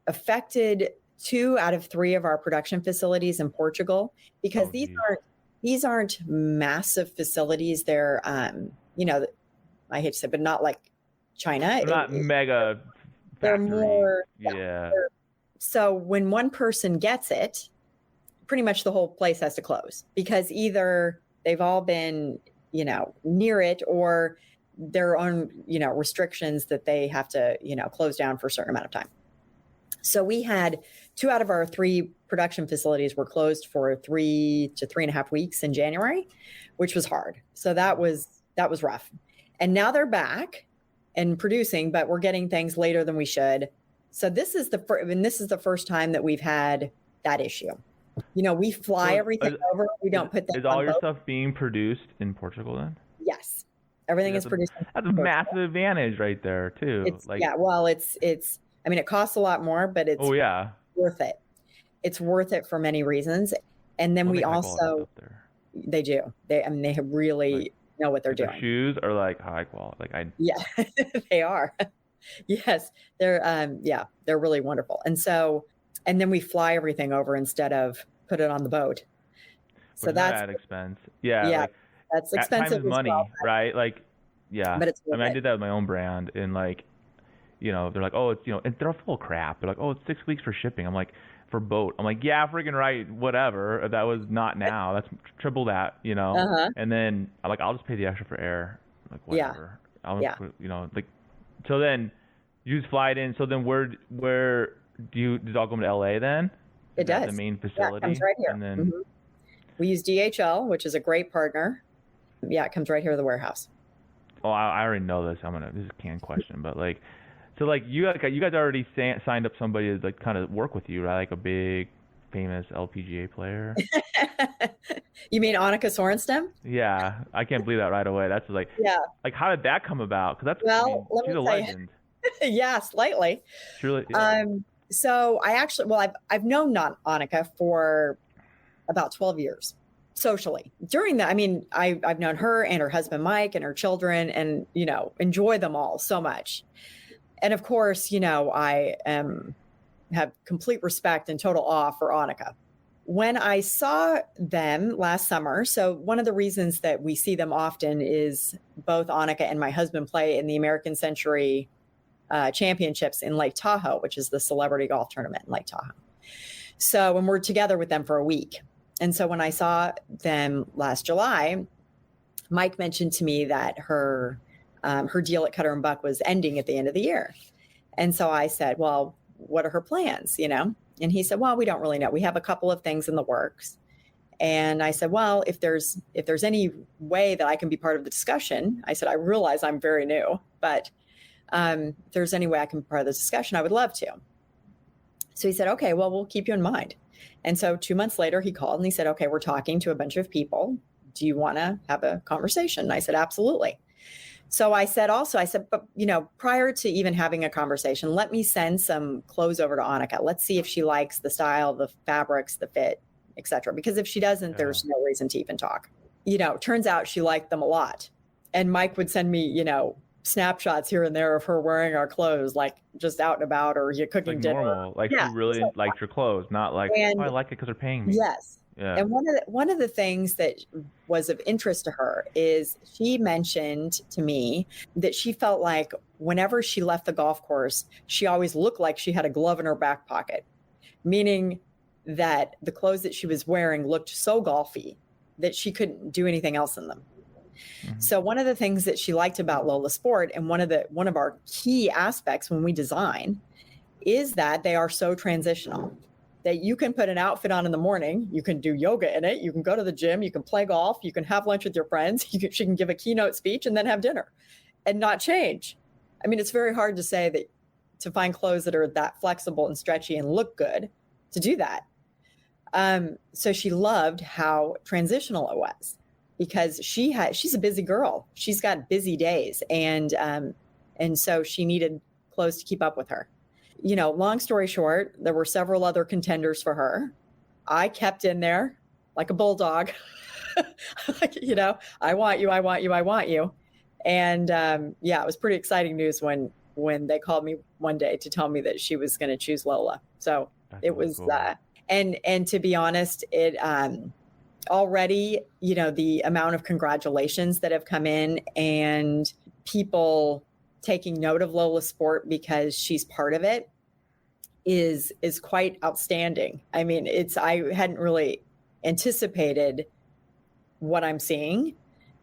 affected 2 out of 3 of our production facilities in Portugal because these aren't massive facilities. They're, you know, I hate to say, but not like China. They're not mega. They're factory. more. Yeah. So when one person gets it, pretty much the whole place has to close because either they've all been, you know, near it or they're on, you know, restrictions that they have to, you know, close down for a certain amount of time. So we had 2 out of our 3 production facilities were closed for 3 to 3.5 weeks in January, which was hard. So that was rough. And now they're back and producing, but we're getting things later than we should. So this is the first time that we've had that issue. You know, we fly everything over. We don't put that. Is all your stuff being produced in Portugal then? Yes, everything is produced. That's a massive advantage right there too. Well, it's. I mean, it costs a lot more, but it's worth it. It's worth it for many reasons. And then we also they do. They have really know what they're doing. Their shoes are like high quality. They are. Yes, they're really wonderful. And then we fly everything over instead of put it on the boat. So that's at expense. Yeah. Like, that's expensive. Time is money, right? Like, yeah. But it's I did that with my own brand, and like, you know, they're like, oh, it's, you know, and they're full of crap. They're like, oh, it's 6 weeks for shipping. I'm like, for boat. I'm like, yeah, freaking right, whatever. That was not now. That's triple that, you know. And then I'm like, I'll just pay the extra for air. Like, whatever. You know, like, so then you just fly it in. So then where does it all go to LA then? It does. The main facility. Yeah, it comes right here. And then we use DHL, which is a great partner. Yeah, it comes right here to the warehouse. Oh, I already know this. This is a canned question, but like, so like you guys already signed up somebody to like kind of work with you, right? Like a big, famous LPGA player. You mean Annika Sörenstam? Yeah, I can't believe that right away. That's like, like how did that come about? Because she's a legend. Yeah, slightly. Truly. Yeah. So I've known Annika for about 12 years socially. During that, I've known her and her husband Mike and her children, and you know, enjoy them all so much. And of course, you know, I have complete respect and total awe for Annika. When I saw them last summer, so one of the reasons that we see them often is both Annika and my husband play in the American Century Championships in Lake Tahoe, which is the celebrity golf tournament in Lake Tahoe. So when we're together with them for a week. And so when I saw them last July, Mike mentioned to me that her deal at Cutter and Buck was ending at the end of the year. And so I said, well, what are her plans? You know? And he said, well, we don't really know. We have a couple of things in the works. And I said, well, if there's any way that I can be part of the discussion, I said, I realize I'm very new, but if there's any way I can be part of the discussion, I would love to. So he said, okay, well, we'll keep you in mind. And so 2 months later, he called and he said, okay, we're talking to a bunch of people. Do you want to have a conversation? And I said, absolutely. So I said, but you know, prior to even having a conversation, let me send some clothes over to Annika. Let's see if she likes the style, the fabrics, the fit, etc. Because if she doesn't, there's no reason to even talk. You know, turns out she liked them a lot. And Mike would send me, you know, snapshots here and there of her wearing our clothes, like just out and about, or you cooking like dinner. Normal. Like she really liked your clothes, not like, I like it because they're paying me. Yes. Yeah. And one of the things that was of interest to her is she mentioned to me that she felt like whenever she left the golf course, she always looked like she had a glove in her back pocket, meaning that the clothes that she was wearing looked so golfy that she couldn't do anything else in them. Mm-hmm. So one of the things that she liked about LOHLA Sport, and one of our key aspects when we design, is that they are so transitional that you can put an outfit on in the morning, you can do yoga in it, you can go to the gym, you can play golf, you can have lunch with your friends, she can give a keynote speech and then have dinner and not change. I mean, it's very hard to say that, to find clothes that are that flexible and stretchy and look good to do that. So she loved how transitional it was, because she's a busy girl. She's got busy days, and so she needed clothes to keep up with her. You know, long story short, there were several other contenders for her. I kept in there like a bulldog. You know, I want you, I want you, I want you. And yeah, it was pretty exciting news when they called me one day to tell me that she was going to choose LOHLA. So that's it was cool. And to be honest, it already, you know, the amount of congratulations that have come in and people taking note of LOHLA Sport because she's part of it is quite outstanding. I mean, I hadn't really anticipated what I'm seeing.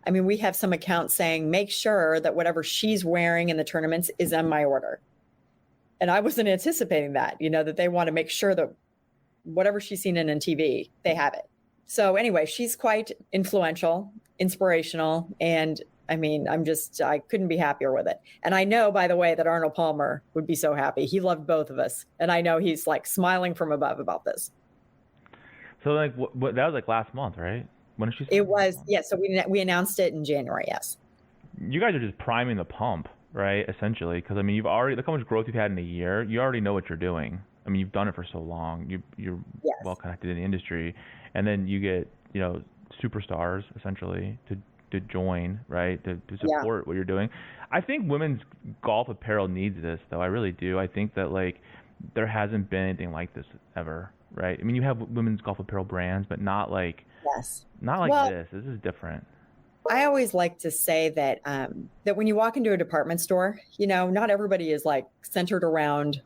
I mean, we have some accounts saying, make sure that whatever she's wearing in the tournaments is on my order. And I wasn't anticipating that, you know, that they want to make sure that whatever she's seen in TV, they have it. So anyway, she's quite influential, inspirational, and I mean, I couldn't be happier with it. And I know, by the way, that Arnold Palmer would be so happy. He loved both of us. And I know he's like smiling from above about this. So like, what that was like last month, right? When did she? It was, yeah. So we announced it in January, yes. You guys are just priming the pump, right? Essentially. Because I mean, look how much growth you've had in a year. You already know what you're doing. I mean, you've done it for so long. You're yes. well connected in the industry. And then you get, you know, superstars essentially to join, right, to support what you're doing. I think women's golf apparel needs this, though. I really do. I think that, like, there hasn't been anything like this ever, right? I mean, you have women's golf apparel brands, but not like this. This is different. I always like to say that that when you walk into a department store, you know, not everybody is like centered around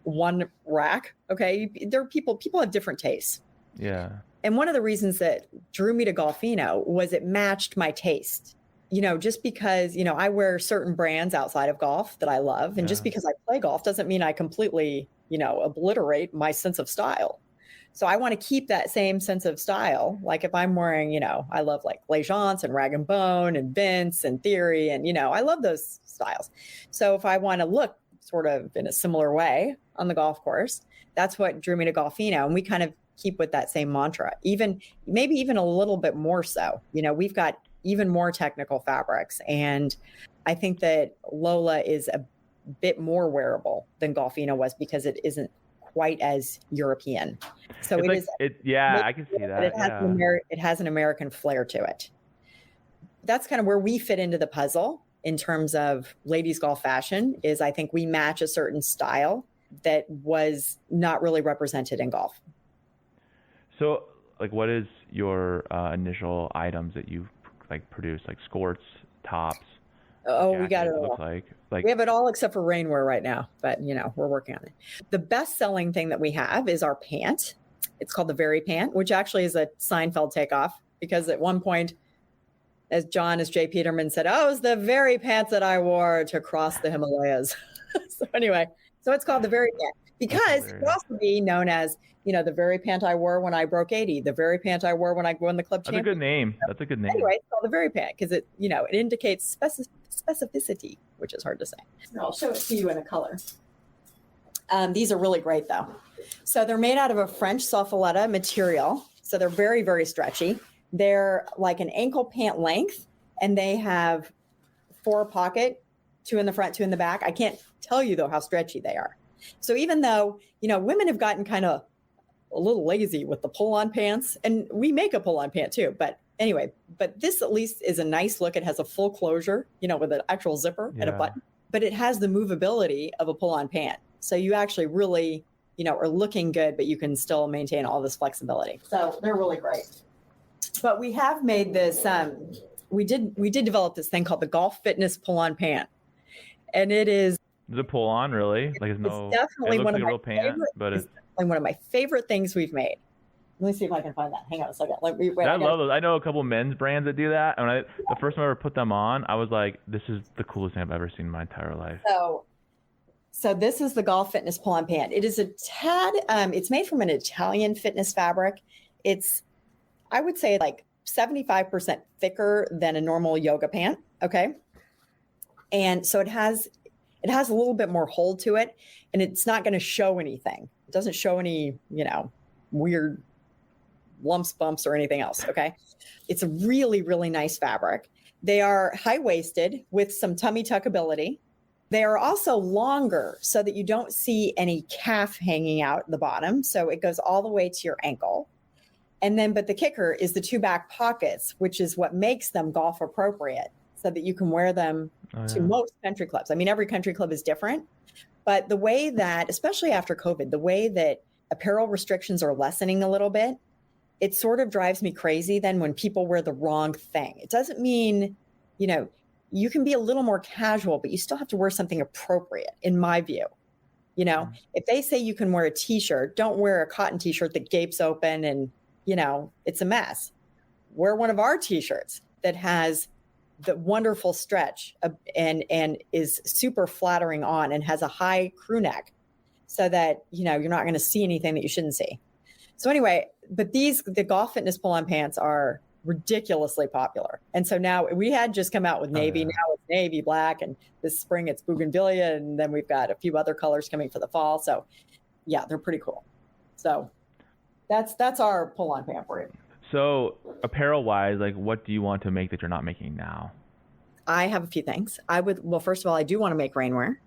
one rack. Okay, there are people have different tastes. Yeah. And one of the reasons that drew me to GOLFINO was it matched my taste. You know, just because, you know, I wear certain brands outside of golf that I love. And just because I play golf doesn't mean I completely, you know, obliterate my sense of style. So I want to keep that same sense of style. Like if I'm wearing, you know, I love like Legence and Rag & Bone and Vince and Theory. And, you know, I love those styles. So if I want to look sort of in a similar way on the golf course, that's what drew me to GOLFINO. And we kind of keep with that same mantra, maybe even a little bit more so. You know, we've got even more technical fabrics. And I think that LOHLA is a bit more wearable than GOLFINO was because it isn't quite as European. So I can see that. It has an American flair to it. That's kind of where we fit into the puzzle in terms of ladies golf fashion. Is I think we match a certain style that was not really represented in golf. So, like, what is your initial items that you like produce, like skirts, tops? Oh, we got it all. Like we have it all except for rainwear right now, but you know, we're working on it. The best-selling thing that we have is our pant. It's called the Very Pant, which actually is a Seinfeld takeoff because at one point, as J. Peterman said, "Oh, it was the very pants that I wore to cross the Himalayas." So anyway, so it's called the Very Pant because it could also be known as, you know, the very pant I wore when I broke 80, the very pant I wore when I won the club championship. That's a good name. Anyway, it's called the Very Pant because it, you know, it indicates specificity, which is hard to say. I'll show it to you in a color. These are really great though. So they're made out of a French Sofaletta material. So they're very, very stretchy. They're like an ankle pant length and they have 4 pocket, 2 in the front, 2 in the back. I can't tell you though how stretchy they are. So even though, you know, women have gotten kind of a little lazy with the pull-on pants, and we make a pull-on pant too, but anyway, but this at least is a nice look. It has a full closure, you know, with an actual zipper and a button, but it has the movability of a pull-on pant. So you actually really are looking good, but you can still maintain all this flexibility. So they're really great. But we have made this, we did develop this thing called the Golf Fitness Pull-On Pant. And it is Does it pull on really? Like it's no. definitely It looks one like of a real my pant, favorite, but it's. like one of my favorite things we've made. Let me see if I can find that. Hang on a second. I love those. I know a couple men's brands that do that. And the first time I ever put them on, I was like, "This is the coolest thing I've ever seen in my entire life." So this is the Golf Fitness Pull-On Pant. It is a tad. It's made from an Italian fitness fabric. It's, I would say, like 75% thicker than a normal yoga pant. Okay, and so it has a little bit more hold to it, and it's not going to show anything. It doesn't show any, weird lumps, bumps, or anything else. Okay. It's a really, really nice fabric. They are high-waisted with some tummy tuckability. They are also longer so that you don't see any calf hanging out at the bottom. So it goes all the way to your ankle. And then, but the kicker is the 2 back pockets, which is what makes them golf appropriate so that you can wear them to most country clubs. I mean, every country club is different, but the way that, especially after COVID, the way that apparel restrictions are lessening a little bit, it sort of drives me crazy then when people wear the wrong thing. It doesn't mean, you can be a little more casual, but you still have to wear something appropriate, in my view. If they say you can wear a t-shirt, don't wear a cotton t-shirt that gapes open and, it's a mess. Wear one of our t-shirts that has the wonderful stretch and is super flattering on and has a high crew neck so that, you're not going to see anything that you shouldn't see. So anyway, but the Golf Fitness Pull-On Pants are ridiculously popular. And so now we had just come out with navy. Now it's navy, black, and this spring it's bougainvillea. And then we've got a few other colors coming for the fall. So yeah, they're pretty cool. So that's our pull-on pant for you. So apparel wise, like what do you want to make that you're not making now? I have a few things. First of all, I do want to make rainwear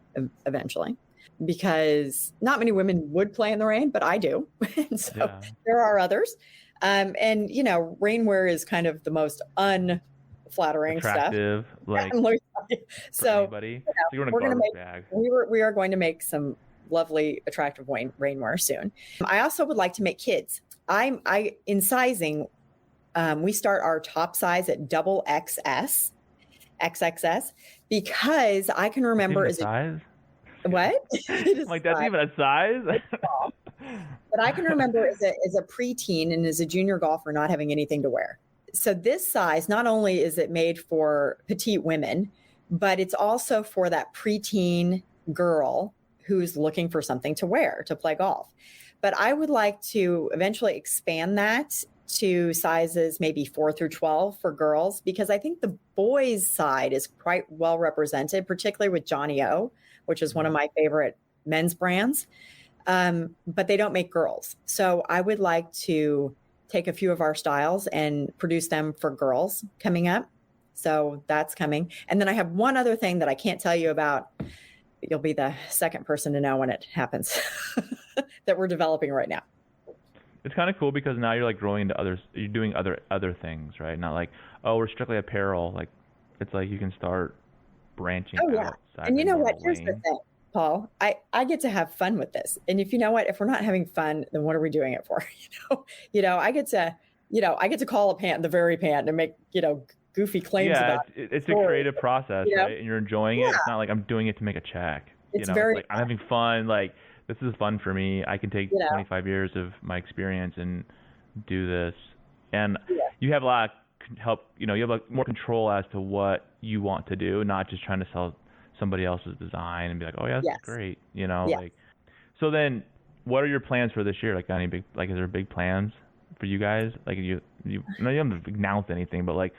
eventually, because not many women would play in the rain, but I do. And so there are others. And, rainwear is kind of the most unflattering attractive, stuff. Like, so anybody. we are going to make some lovely, attractive rainwear soon. I also would like to make kids. In sizing, we start our top size at double XXS, because I can remember as a size. What? Like that's even a size. But I can remember as a preteen and as a junior golfer not having anything to wear. So this size, not only is it made for petite women, but it's also for that preteen girl who's looking for something to wear to play golf. But I would like to eventually expand that to sizes maybe 4 through 12 for girls, because I think the boys' side is quite well represented, particularly with Johnny O, which is one of my favorite men's brands. But they don't make girls. So I would like to take a few of our styles and produce them for girls coming up. So that's coming. And then I have one other thing that I can't tell you about. You'll be the second person to know when it happens that we're developing right now. It's kind of cool because now you're like growing into others. You're doing other things, right? Not like, oh, we're strictly apparel. Like, it's like you can start branching out. And you know what? Here's the thing, Paul. I get to have fun with this. And if we're not having fun, then what are we doing it for? I get to call a pant the very pant and make, goofy claims about it. It's a creative process, right? And you're enjoying it. It's not like I'm doing it to make a check. It's very like I'm having fun. Like, this is fun for me. I can take 25 years of my experience and do this. And you have a lot of help, you have like more control as to what you want to do, not just trying to sell somebody else's design and be like, oh yeah, that's great. Like, so then what are your plans for this year? Like, is there big plans for you guys? Like you haven't announced anything, but like,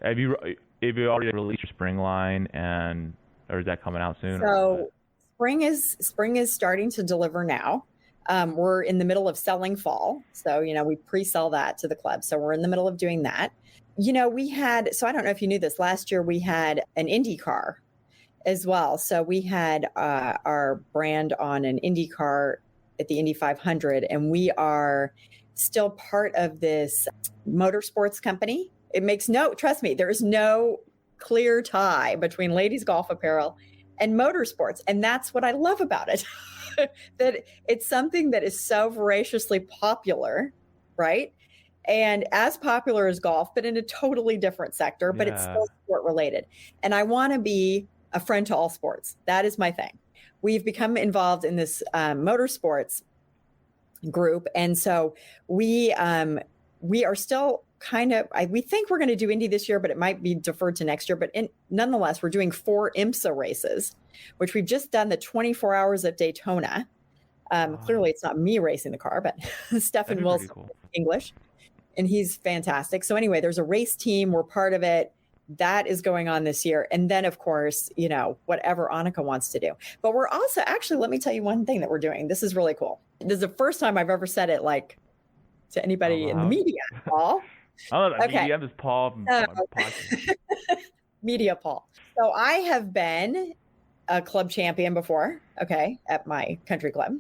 have you already released your spring line or is that coming out soon? So spring is starting to deliver now. We're in the middle of selling fall. So, we pre-sell that to the club. So we're in the middle of doing that. So I don't know if you knew this, last year we had an Indy car as well. So we had our brand on an Indy car at the Indy 500, and we are still part of this motorsports company. Trust me, there is no clear tie between ladies golf apparel and motorsports. And that's what I love about it. that it's something that is so voraciously popular, right? And as popular as golf, but in a totally different sector, but it's still sport related. And I want to be a friend to all sports. That is my thing. We've become involved in this motorsports group. And so we are still kind of, we think we're going to do Indy this year, but it might be deferred to next year. But nonetheless, we're doing 4 IMSA races, which we've just done the 24 hours at Daytona. Clearly, it's not me racing the car, but Stephen Wilson, cool. English, and he's fantastic. So anyway, there's a race team. We're part of it. That is going on this year. And then, of course, whatever Annika wants to do. But we're also, actually, let me tell you one thing that we're doing. This is really cool. This is the first time I've ever said it to anybody in the media, Paul. Okay. I'm just Paul from Media Paul. So I have been a club champion before, at my country club.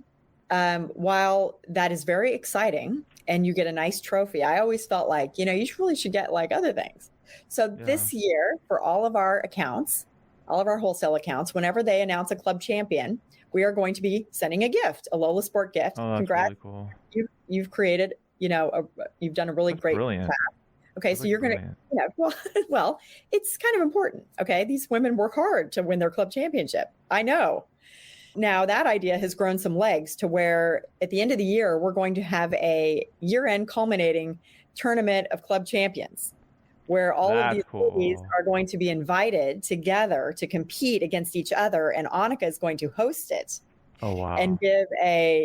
While that is very exciting and you get a nice trophy, I always felt like, you really should get other things. So this year, for all of our accounts, all of our wholesale accounts, whenever they announce a club champion, we are going to be sending a gift, a LOHLA Sport gift. Oh, that's Congrats. really cool. You've created, you've done a really great brilliant. job. Okay, so you're going to, well, it's kind of important. Okay, these women work hard to win their club championship. I know. Now that idea has grown some legs to where at the end of the year, we're going to have a year-end culminating tournament of club champions where all of these ladies are going to be invited together to compete against each other. And Annika is going to host it. Oh, wow. And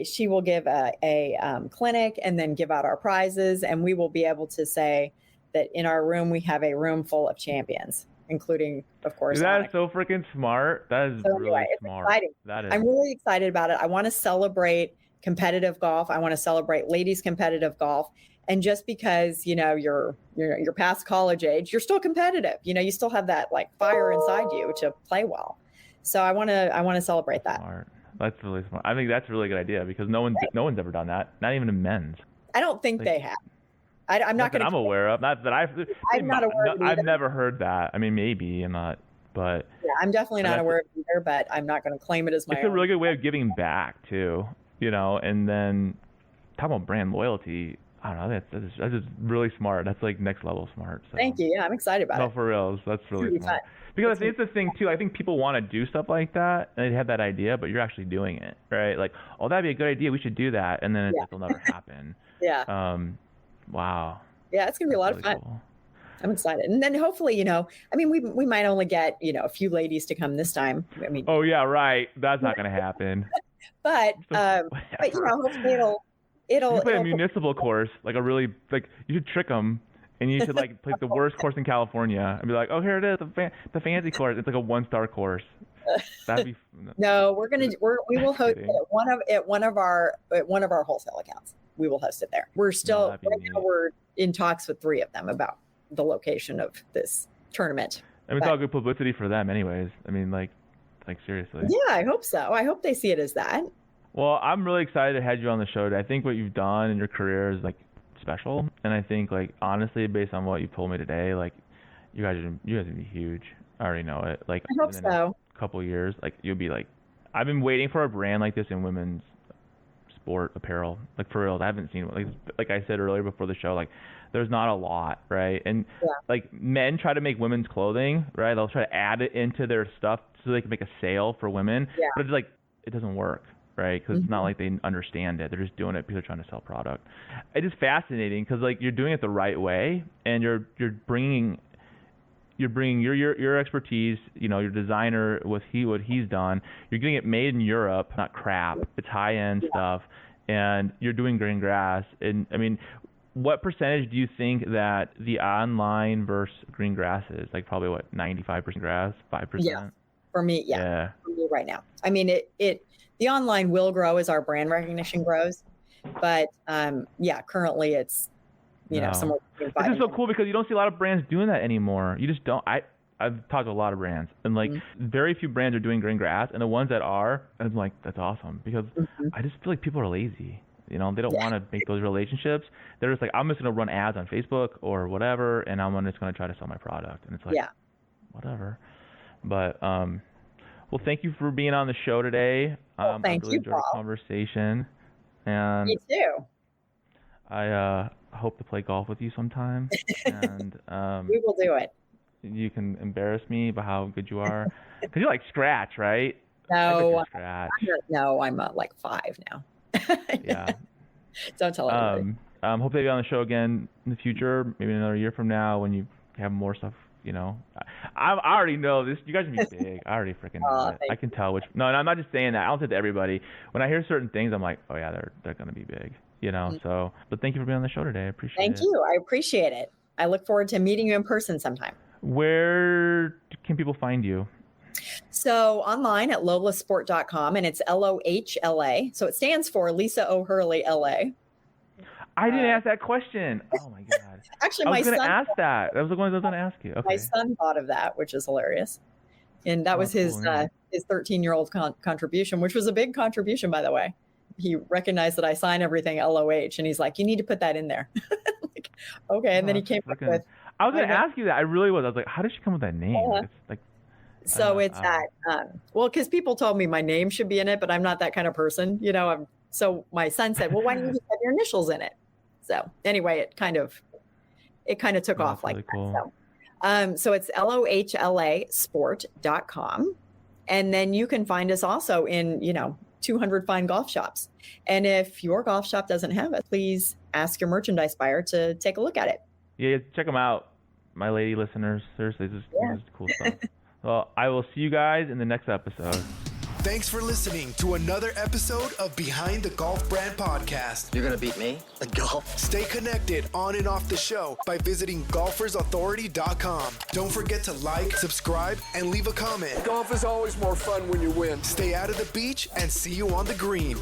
she will give a clinic and then give out our prizes. And we will be able to say that in our room, we have a room full of champions, including, of course, that Annika. is so freaking smart. That is really smart. Exciting. That is. I'm really excited about it. I want to celebrate competitive golf. I want to celebrate ladies competitive golf. And just because, you're past college age, you're still competitive. You still have that fire inside you to play well. So I want to celebrate that. Smart. That's really smart. I think that's a really good idea because no one's ever done that. Not even in men's. I don't think they have. I'm not going to. I'm aware of. Not that I'm not aware of. I've never heard that. I mean, maybe I'm not, but yeah, I'm definitely not aware of it either. But I'm not going to claim it as my. It's a really good way of giving back too. And then talking about brand loyalty. I don't know. That's just really smart. That's next level smart. So. Thank you. Yeah, I'm excited about it. No, for real. That's really smart. Because it's the thing too. I think people want to do stuff like that, and they have that idea, but you're actually doing it, right? That'd be a good idea. We should do that, and then it'll never happen. Yeah. Wow. Yeah, it's gonna be a lot of fun. Cool. I'm excited, and then hopefully, we might only get a few ladies to come this time. I mean. Oh yeah, right. That's not gonna happen. but hopefully it'll. You play a municipal course, a really you should trick them. And you should play the worst course in California and be like, oh, here it is, the fancy course. It's a 1-star course. That'd be. No, we will host it at one of our wholesale accounts. We will host it there. We're still now we're in talks with 3 of them about the location of this tournament. I mean, it's all good publicity for them, anyways. I mean, seriously. Yeah, I hope so. I hope they see it as that. Well, I'm really excited to have you on the show today. I think what you've done in your career is special, and I think honestly, based on what you told me today, you guys are gonna be huge. I already know it. I hope so. A couple of years, you'll be I've been waiting for a brand like this in women's sport apparel. For real, I haven't seen like I said earlier before the show. There's not a lot, right? And men try to make women's clothing, right? They'll try to add it into their stuff so they can make a sale for women, but it's it doesn't work. Right, because it's not like they understand it. They're just doing it because they're trying to sell product. It is fascinating because you're doing it the right way, and you're bringing your expertise. Your designer what he's done. You're getting it made in Europe, not crap. It's high end stuff, and you're doing green grass. And I mean, what percentage do you think that the online versus green grass is? Probably 95% grass, 5%. Yeah, for me, for me right now. I mean, the online will grow as our brand recognition grows, but currently it's somewhere between 5 This is so cool because you don't see a lot of brands doing that anymore. You just don't. I've talked to a lot of brands, and very few brands are doing green grass, and the ones that are, I'm that's awesome because I just feel like people are lazy. They don't want to make those relationships. They're just I'm just gonna run ads on Facebook or whatever, and I'm just gonna try to sell my product, and it's whatever. But Well, thank you for being on the show today. Thank I really you, enjoyed Paul. the conversation. And Me too. I hope to play golf with you sometime. And We will do it. you can embarrass me about how good you are. Because you're like Scratch, right? I bet No, you're Scratch. I'm like 5 now. Yeah. Don't tell anybody. Hope to have you on the show again in the future, maybe another year from now when you have more stuff. You know, I already know this. You guys are gonna be big. I already freaking know it. I can tell which. No, I'm not just saying that. I don't say it to everybody. When I hear certain things, I'm like, oh yeah, they're gonna be big. You know. So, but thank you for being on the show today. I appreciate it. Thank you. I appreciate it. I look forward to meeting you in person sometime. Where can people find you? So online at LOHLASPORT.com, and it's LOHLA. So it stands for Lisa O'Hurley LA. I didn't ask that question. Oh my god. Actually, I my was going son. to ask that. That was the one I was going to ask you. Okay. My son thought of that, which is hilarious, and that was his cool, yeah. his 13-year-old contribution, which was a big contribution, by the way. He recognized that I sign everything LOH, and he's like, "You need to put that in there." Like, okay, and then he came up with. I was going to ask you that. I really was. I was like, how did she come with that name? It's like. So it's that. Well, because people told me my name should be in it, but I'm not that kind of person, you know. So my son said, "Well, why don't you just have your initials in it?" So anyway, it kind of took off like really that. cool. So it's LOHLAsport.com. And then you can find us also in, 200 fine golf shops. And if your golf shop doesn't have it, please ask your merchandise buyer to take a look at it. Yeah, check them out, my lady listeners. Seriously, this is cool stuff. Well, I will see you guys in the next episode. Thanks for listening to another episode of Behind the Golf Brand Podcast. You're gonna beat me at golf? Stay connected on and off the show by visiting golfersauthority.com. Don't forget to like, subscribe, and leave a comment. Golf is always more fun when you win. Stay out of the beach and see you on the green.